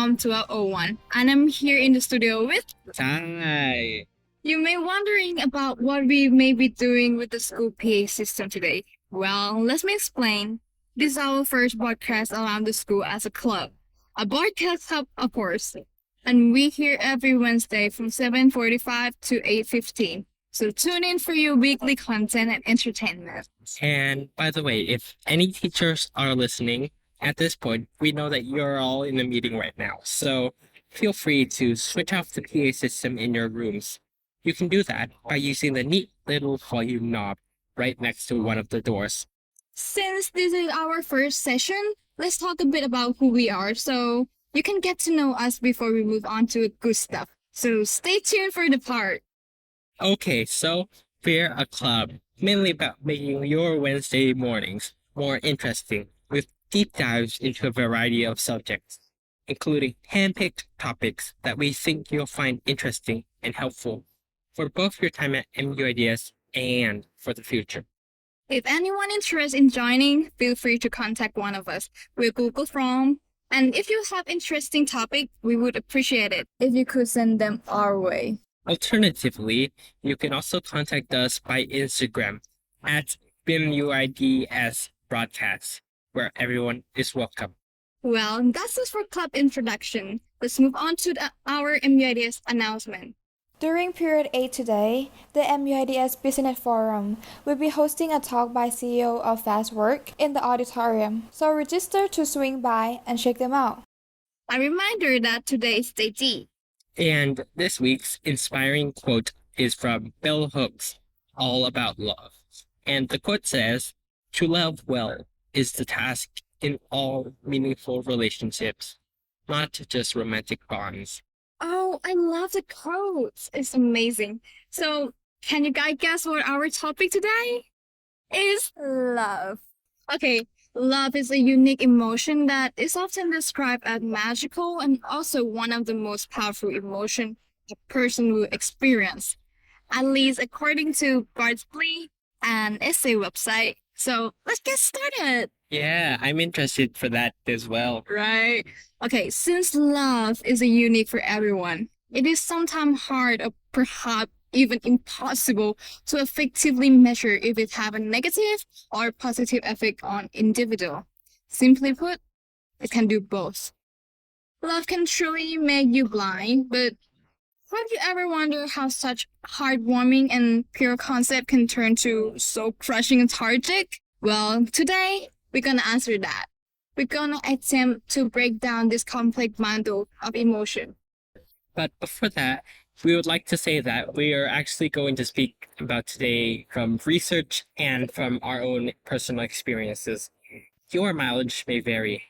welcome to our O1. And I'm here in the studio with. Hi. You may wondering about what we may be doing with the school PA system today. Well, let me explain. This is our first broadcast around the school as a club. A broadcast club, of course. And we here every Wednesday from 7:45 to 8:15. So tune in for your weekly content and entertainment. And by the way, if any teachers are listening, at this point, we know that you're all in a meeting right now. So feel free to switch off the PA system in your rooms. You can do that by using the neat little volume knob right next to one of the doors. Since this is our first session, let's talk a bit about who we are so you can get to know us before we move on to good stuff. So stay tuned for the part. Okay, so we're a club mainly about making your Wednesday mornings more interesting with deep dives into a variety of subjects, including handpicked topics that we think you'll find interesting and helpful for both your time at MUIDS and for the future. If anyone interested in joining, feel free to contact one of us with Google Form. And if you have interesting topic, we would appreciate it if you could send them our way. Alternatively, you can also contact us by Instagram at BIMUIDS Broadcast, where everyone is welcome. Well, that's it for club introduction. Let's move on to our MUIDS announcement. During Period 8 today, the MUIDS Business Forum will be hosting a talk by CEO of Fast Work in the auditorium, so register to swing by and check them out. A reminder that today is day D. And this week's inspiring quote is from Bell Hooks, All About Love. And the quote says, "To love well is the task in all meaningful relationships, not just romantic bonds." Oh, I love the quotes. It's amazing. So, can you guys guess what our topic today is? Love. Okay, love is a unique emotion that is often described as magical and also one of the most powerful emotions a person will experience, at least according to Bartley, an essay website. So, let's get started. Yeah, I'm interested for that as well. Right. Okay, since love is a unique for everyone, it is sometimes hard or perhaps even impossible to effectively measure if it have a negative or positive effect on individual. Simply put, it can do both. Love can truly make you blind, but have you ever wondered how such heartwarming and pure concept can turn to so crushing and tragic? Well, today we're gonna answer that. We're gonna attempt to break down this complex bundle of emotion. But before that, we would like to say that we are actually going to speak about today from research and from our own personal experiences. Your mileage may vary.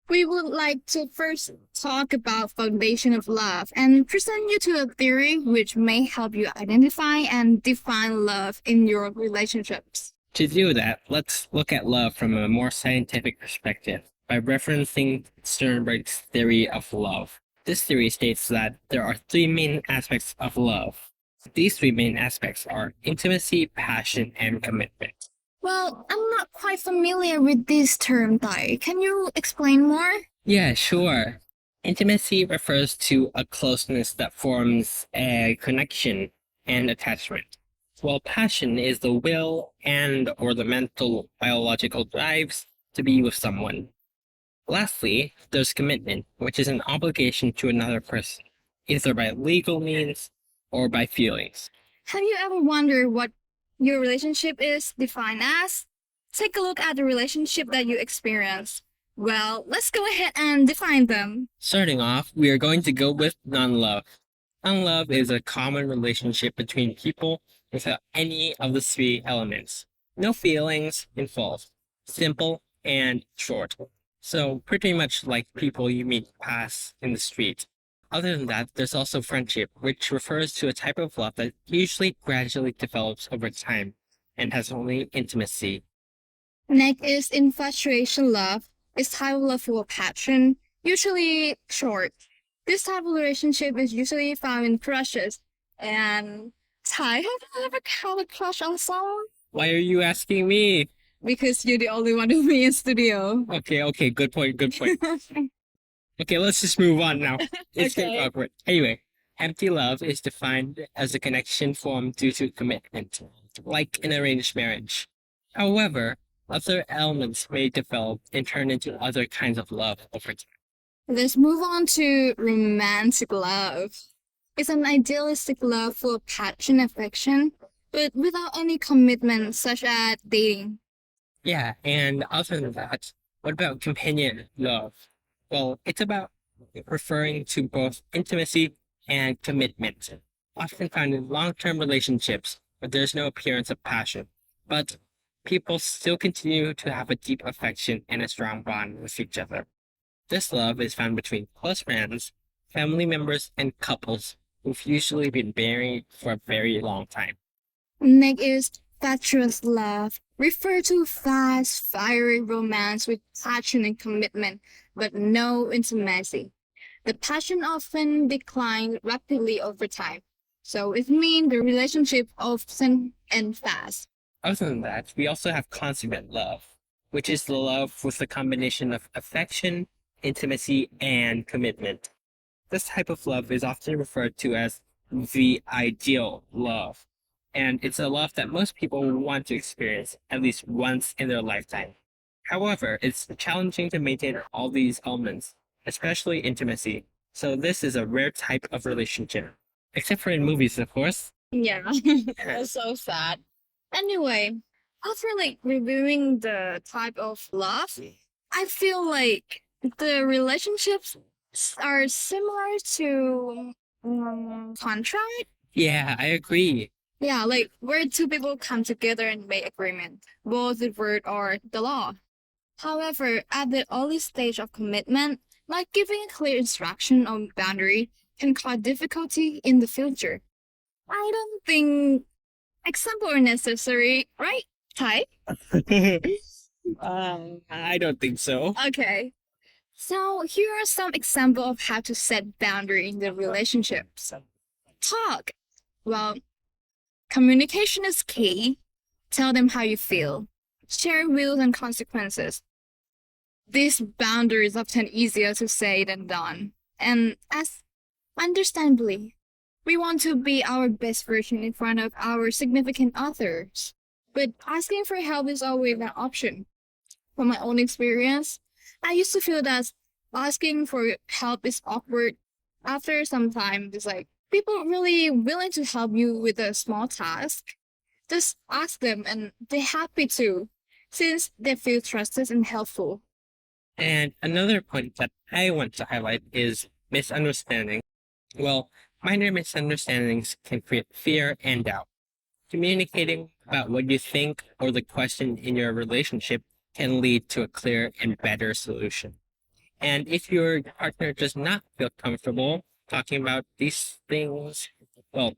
We would like to first talk about foundation of love and present you to a theory which may help you identify and define love in your relationships. To do that, let's look at love from a more scientific perspective by referencing Sternberg's theory of love. This theory states that there are three main aspects of love. These three main aspects are intimacy, passion, and commitment. Well, I'm not quite familiar with this term, Thai. Can you explain more? Yeah, sure. Intimacy refers to a closeness that forms a connection and attachment, while passion is the will and or the mental biological drives to be with someone. Lastly, there's commitment, which is an obligation to another person, either by legal means or by feelings. Have you ever wondered what your relationship is defined as? Take a look at the relationship that you experience. Well, let's go ahead and define them. Starting off, we are going to go with non-love. Non-love is a common relationship between people without any of the three elements. No feelings involved. Simple and short. So pretty much like people you meet pass in the street. Other than that, there's also friendship, which refers to a type of love that usually gradually develops over time and has only intimacy. Next is infatuation love. It's type of love full of passion, usually short. This type of relationship is usually found in crushes. And Ty, have you ever had a crush on someone? Why are you asking me? Because you're the only one with me in studio. Okay, good point. Okay, let's just move on now. It's getting Okay. awkward. Anyway, empty love is defined as a connection formed due to commitment, like an arranged marriage. However, other elements may develop and turn into other kinds of love over time. Let's move on to romantic love. It's an idealistic love full of passion and affection, but without any commitment, such as dating. Yeah, and other than that, what about companion love? Well, it's about referring to both intimacy and commitment, often found in long-term relationships where there's no appearance of passion, but people still continue to have a deep affection and a strong bond with each other. This love is found between close friends, family members, and couples who've usually been married for a very long time. Next is fatuous love, refer to fast, fiery romance with passion and commitment, but no intimacy. The passion often declines rapidly over time. So it means the relationship often ends fast. Other than that, we also have consummate love, which is the love with a combination of affection, intimacy, and commitment. This type of love is often referred to as the ideal love, and it's a love that most people want to experience at least once in their lifetime. However, it's challenging to maintain all these elements, especially intimacy, so this is a rare type of relationship. Except for in movies, of course. Yeah, that's so sad. Anyway, after like reviewing the type of love, I feel like the relationships are similar to contract. Yeah, I agree. Yeah, like where two people come together and make agreement, both the word or the law. However, at the early stage of commitment, like giving a clear instruction on boundary can cause difficulty in the future. I don't think example are necessary, right? Ty? I don't think so. Okay. So here are some examples of how to set boundary in the relationships. Talk. Well, communication is key. Tell them how you feel. Share rules and consequences. These boundaries are often easier to say than done. And as understandably, we want to be our best version in front of our significant others. But asking for help is always an option. From my own experience, I used to feel that asking for help is awkward. After some time, it's like people really willing to help you with a small task. Just ask them and they're happy to, since they feel trusted and helpful. And another point that I want to highlight is misunderstanding. Well, minor misunderstandings can create fear and doubt. Communicating about what you think or the question in your relationship can lead to a clear and better solution. And if your partner does not feel comfortable talking about these things, well,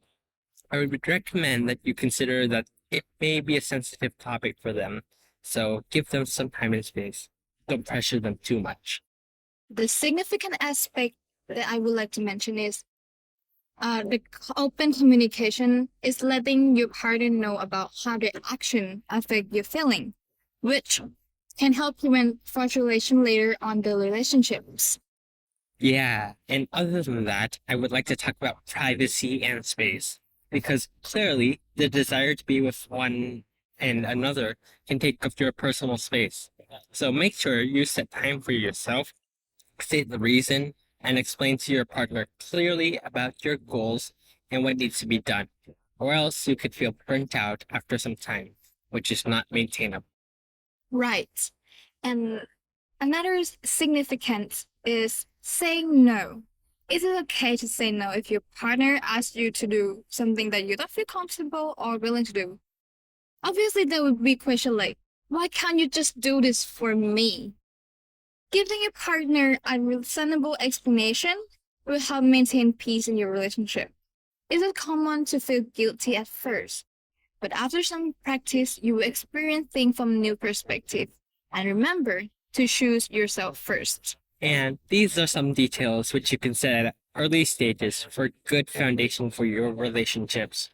I would recommend that you consider that it may be a sensitive topic for them. So give them some time and space. Don't pressure them too much. The significant aspect that I would like to mention is the open communication is letting your partner know about how their action affect your feeling, which can help prevent frustration later on the relationships. Yeah, and other than that, I would like to talk about privacy and space. Because clearly, the desire to be with one and another can take up your personal space. So make sure you set time for yourself, state the reason, and explain to your partner clearly about your goals and what needs to be done. Or else you could feel burnt out after some time, which is not maintainable. Right. And another significance is saying no. Is it okay to say no if your partner asks you to do something that you don't feel comfortable or willing to do? Obviously, there would be a question like, why can't you just do this for me? Giving your partner a reasonable explanation will help maintain peace in your relationship. It is common to feel guilty at first, but after some practice, you will experience things from a new perspective. And remember to choose yourself first. And these are some details which you can set at early stages for good foundation for your relationships.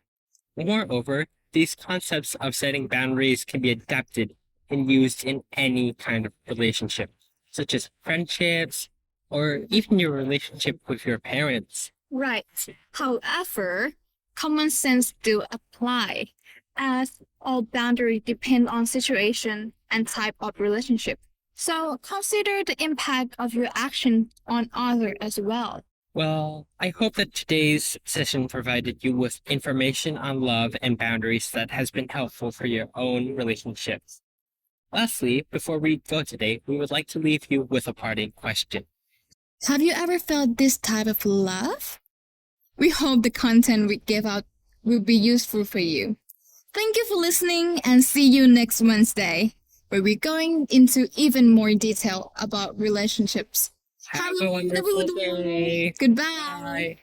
Moreover, these concepts of setting boundaries can be adapted and used in any kind of relationship, such as friendships, or even your relationship with your parents. Right. However, common sense do apply, as all boundaries depend on situation and type of relationship. So consider the impact of your action on others as well. Well, I hope that today's session provided you with information on love and boundaries that has been helpful for your own relationships. Lastly, before we go today, we would like to leave you with a parting question. Have you ever felt this type of love? We hope the content we give out will be useful for you. Thank you for listening and see you next Wednesday, where we're going into even more detail about relationships. Have a wonderful day. Goodbye. Bye.